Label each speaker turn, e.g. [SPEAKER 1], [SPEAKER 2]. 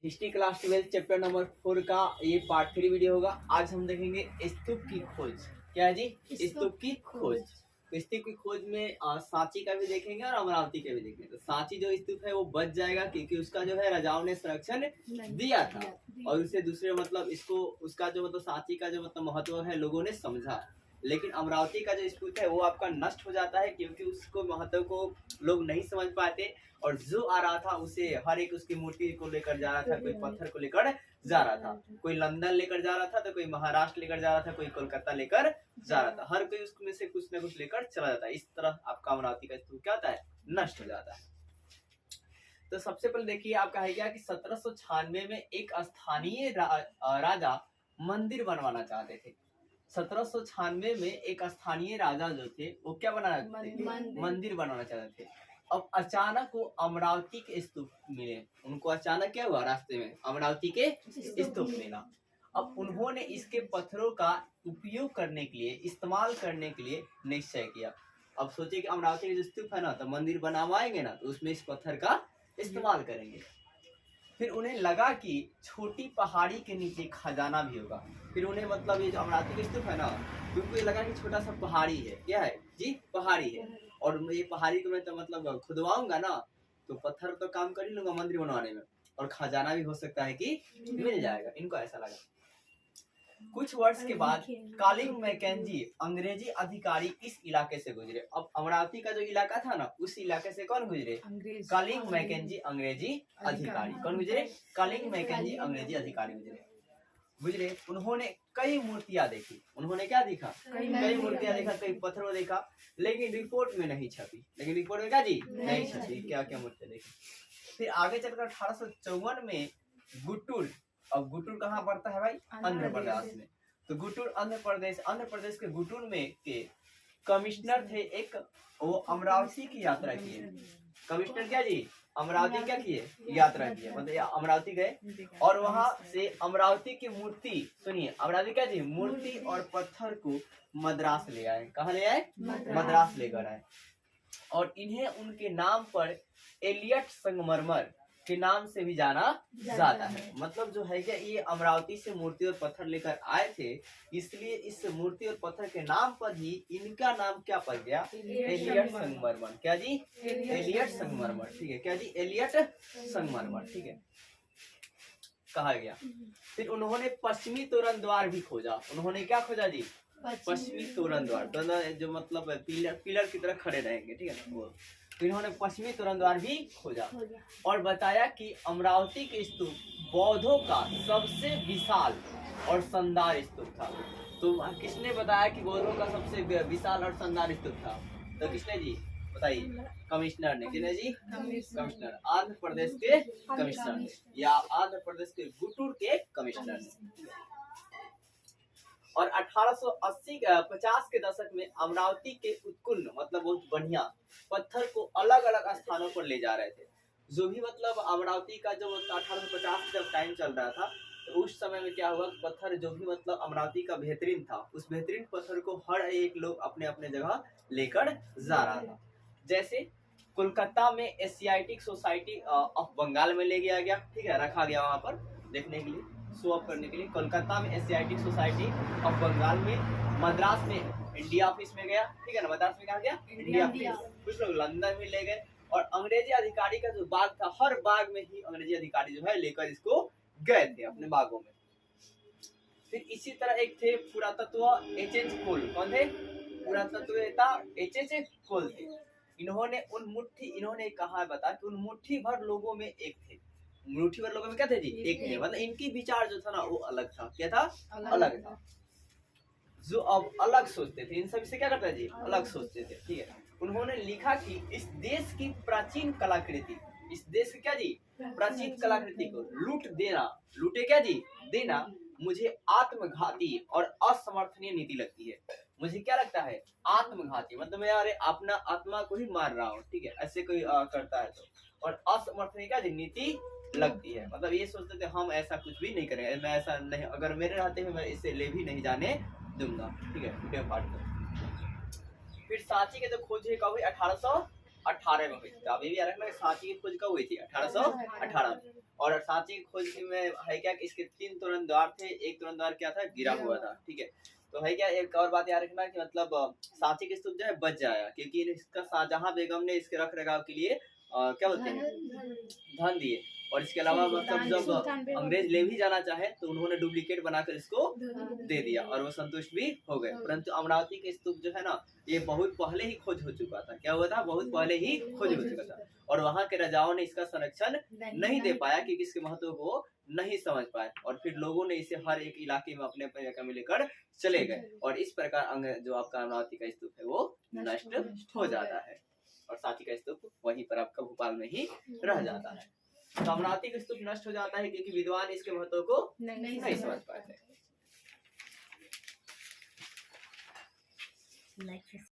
[SPEAKER 1] History class 12 chapter number 4 का ये part 3 video होगा। आज हम देखेंगे स्तूप की खोज। क्या है जी? स्तूप की खोज। तो स्तूप की खोज में सांची का भी देखेंगे और अमरावती का भी देखेंगे। तो सांची जो स्तूप है वो बच जाएगा क्योंकि उसका जो है राजाओं ने संरक्षण दिया था और उसे दूसरे मतलब इसको उसका जो मतलब सांची का जो मतलब महत्व है लोगों ने समझा। लेकिन अमरावती का जो स्तूप है वो आपका नष्ट हो जाता है क्योंकि उसको महत्व को लोग नहीं समझ पाते और जो आ रहा था उसे हर एक उसकी मूर्ति को लेकर जा रहा था, कोई पत्थर को लेकर जा रहा था, कोई लंदन लेकर जा रहा था तो कोई महाराष्ट्र लेकर जा रहा था, कोई कोलकाता लेकर जा रहा था। हर कोई उसमें से कुछ न कुछ लेकर चला जाता है। इस तरह आपका अमरावती का स्तूप क्या होता है? नष्ट हो जाता है। तो सबसे पहले देखिए आपका है क्या कि 1796 में एक स्थानीय राजा मंदिर बनवाना चाहते थे। 1796 में एक स्थानीय राजा जो थे वो क्या बनाना चाहते थे? मंदिर बनाना चाहते थे। अब अचानक वो अमरावती के स्तूप मिले उनको। अचानक क्या हुआ? रास्ते में अमरावती के स्तूप मिला। अब उन्होंने इसके पत्थरों का उपयोग करने के लिए, इस्तेमाल करने के लिए निश्चय किया। अब सोचिए कि अमरावती के जो स्तूप है ना, तो मंदिर बनवाएंगे ना, तो उसमें इस पत्थर का इस्तेमाल करेंगे। फिर उन्हें लगा कि छोटी पहाड़ी के नीचे खजाना भी होगा। फिर उन्हें मतलब ये जो अमरावती के स्तूप है ना, तो उनको ये लगा कि छोटा सा पहाड़ी है। क्या है जी? पहाड़ी है। और ये पहाड़ी को मैं तो मतलब खुदवाऊंगा ना, तो पत्थर तो काम कर ही लूंगा मंदिर बनवाने में, और खजाना भी हो सकता है कि मिल जाएगा। इनको ऐसा लगा। कुछ वर्ष के बाद कॉलिंग मैकेंजी अंग्रेजी अधिकारी इस इलाके से गुजरे। अब अमरावती का जो इलाका था ना, उस इलाके से कौन गुजरे? कॉलिंग मैकेंजी अंग्रेजी अधिकारी। कौन गुजरे? कॉलिंग मैकेंजी अंग्रेजी अधिकारी गुजरे। उन्होंने कई मूर्तियां देखी। उन्होंने क्या देखा? कई मूर्तियां देखा, कई पत्थरों देखा, लेकिन रिपोर्ट में नहीं छपी। लेकिन रिपोर्ट में क्या जी? नहीं छपी। क्या क्या मूर्तियां देखी। फिर आगे चलकर 1854 में गुटुर। अब गुटुर कहाँ पड़ता है भाई? आंध्र प्रदेश में। तो गुटुर आंध्र प्रदेश के गुटुर में के कमिश्नर थे एक, वो अमरावती की यात्रा किए। कमिश्नर क्या जी? अमरावती क्या किए? यात्रा किए, मतलब अमरावती गए और वहां से अमरावती की मूर्ति, सुनिए, अमरावती क्या जी? मूर्ति और पत्थर को मद्रास ले आए। कहाँ ले आए? मद्रास लेकर आए। और इन्हें उनके नाम पर एलियट संगमरमर के नाम से भी जाना जाता है। मतलब जो है क्या, ये अमरावती से मूर्ति और पत्थर लेकर आए थे, इसलिए इस मूर्ति और पत्थर के नाम पर ही इनका नाम क्या पड़ गया? एलियट संगमरमर। क्या जी? एलियट संगमरमर। ठीक है। क्या जी? एलियट संगमरमर। ठीक है, कहा गया। फिर उन्होंने पश्चिमी तोरण द्वार भी खोजा। उन्होंने क्या खोजा जी? पश्चिमी तोरण द्वार, जो मतलब पिलर की तरह खड़े रहेंगे। ठीक है ना, वो। तो इन्होंने पश्चिमी तोरण द्वार भी खोजा और बताया कि अमरावती के स्तूप बौद्धों का सबसे विशाल और शानदार स्तूप था। तो किसने बताया कि बौद्धों का सबसे विशाल और शानदार स्तूप था? तो किसने जी? बताइए। कमिश्नर ने। किसने जी? कमिश्नर, आंध्र प्रदेश के कमिश्नर ने, या आंध्र प्रदेश के गुटुर के कमिश्नर ने। और 1850 के दशक में अमरावती के उत्कुल मतलब बहुत बढ़िया पत्थर को अलग अलग स्थानों पर ले जा रहे थे। जो भी मतलब अमरावती का जो 1850 जब टाइम चल रहा था, तो उस समय में क्या हुआ, पत्थर जो भी मतलब अमरावती का बेहतरीन था, उस बेहतरीन पत्थर को हर एक लोग अपने अपने जगह लेकर जा रहा था। जैसे कोलकाता में एशियाटिक सोसाइटी ऑफ बंगाल में ले गया गया। ठीक है, रखा गया वहां पर देखने के लिए, शो ऑफ करने के लिए। कोलकाता में एशियाटिक सोसाइटी ऑफ बंगाल में। मद्रास में इंडिया ऑफिस में गया। ठीक है ना, मद्रास में कहा गया? India office. कुछ लोग लंदन में ले गए। और अंग्रेजी अधिकारी का जो बाग था, हर बाग में ही अंग्रेजी अधिकारी जो है लेकर इसको गए थे अपने बागों में। फिर इसी तरह एक थे पुरातत्व एच.एच. कोल। कौन थे? पुरातत्ववेत्ता एच.एच. कोल थे। इन्होंने कहा बता कि उन मुट्ठी भर लोगों में एक थे। मुट्ठी भर लोगों में क्या थे जी? एक थे। मतलब इनकी विचार जो था ना, वो अलग था। क्या था? अलग था। जो अब अलग सोचते थे, इन सब से क्या करते थे जी? अलग सोचते थे। ठीक है। उन्होंने लिखा कि इस देश की प्राचीन कलाकृति, इस देश की क्या जी? प्राचीन कलाकृति को लूटे क्या जी? देना मुझे आत्मघाती और असमर्थनीय नीति लगती है। मुझे क्या लगता है? आत्मघाती, मतलब मैं अरे अपना आत्मा को ही मार रहा हूँ। ठीक है, ऐसे कोई करता है तो। और असमर्थनीय क्या जी? नीति लगती है। मतलब ये सोचते थे हम ऐसा कुछ भी नहीं करेंगे, मैं ऐसा नहीं, अगर मेरे रहते हुए मैं इसे ले भी नहीं जाने दूंगा। ठीक है, फिर सांची के जो खोज है कब हुई? 1818 में हुई। अब ये भी रखना, सांची की खोज कब हुई थी? 1818 में। और सांची की खोज में है क्या कि इसके 3 तोरण द्वार थे, एक तोरण द्वार क्या था, गिरा हुआ था। ठीक है, तो है क्या, एक और बात याद रखना कि मतलब सांची की स्तूप जो है बच जाएगा, क्योंकि इसका शाहजहां बेगम ने इसके रख रखाव के लिए क्या बोलते हैं, धन दिए। और इसके अलावा मतलब जब अंग्रेज ले भी जाना चाहे तो उन्होंने डुप्लीकेट बनाकर इसको दे दिया और वो संतुष्ट भी हो गए। परंतु अमरावती के स्तूप जो है ना, ये बहुत पहले ही खोज हो चुका था। क्या हुआ था, बहुत पहले ही खोज हो चुका था, और वहाँ के राजाओं ने इसका संरक्षण नहीं दे पाया क्योंकि इसके महत्व को नहीं समझ पाए, और फिर लोगों ने इसे हर एक इलाके में अपने अपने जगह में लेकर चले गए, और इस प्रकार जो आपका अमरावती का स्तूप है वो नष्ट हो जाता है, और सांची का स्तूप वहीं पर आपका भोपाल में ही रह जाता है। तो अमरावती का स्तूप नष्ट हो जाता है क्योंकि विद्वान इसके महत्व को नहीं समझ पाए थे।